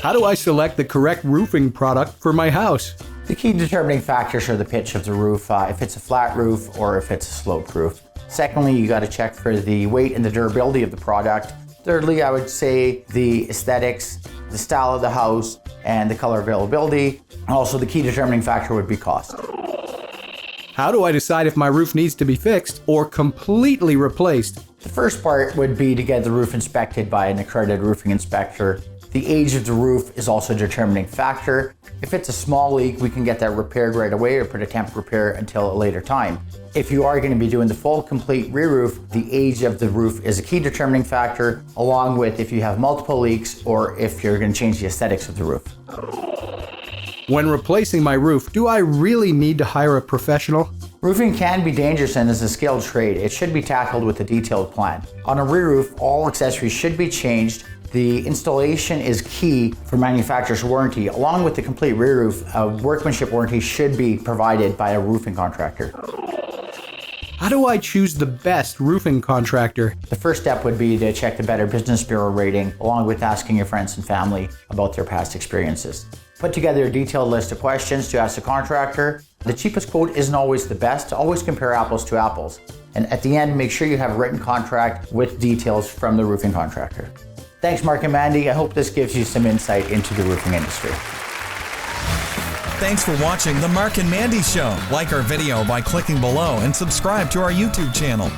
How do I select the correct roofing product for my house? The key determining factors are the pitch of the roof, if it's a flat roof or if it's a sloped roof. Secondly, you got to check for the weight and the durability of the product. Thirdly, I would say the aesthetics, the style of the house, and the color availability. Also, the key determining factor would be cost. How do I decide if my roof needs to be fixed or completely replaced? The first part would be to get the roof inspected by an accredited roofing inspector. The age of the roof is also a determining factor. If it's a small leak, we can get that repaired right away or put a temp repair until a later time. If you are going to be doing the full complete re-roof, the age of the roof is a key determining factor, along with if you have multiple leaks or if you're going to change the aesthetics of the roof. When replacing my roof, do I really need to hire a professional? Roofing can be dangerous and is a skilled trade. It should be tackled with a detailed plan. On a re-roof, all accessories should be changed. The installation is key for manufacturer's warranty. Along with the complete re-roof, a workmanship warranty should be provided by a roofing contractor. How do I choose the best roofing contractor? The first step would be to check the Better Business Bureau rating, along with asking your friends and family about their past experiences. Put together a detailed list of questions to ask the contractor. The cheapest quote isn't always the best. Always compare apples to apples. And at the end, make sure you have a written contract with details from the roofing contractor. Thanks, Marc and Mandy. I hope this gives you some insight into the roofing industry. Thanks for watching The Marc and Mandy Show. Like our video by clicking below and subscribe to our YouTube channel.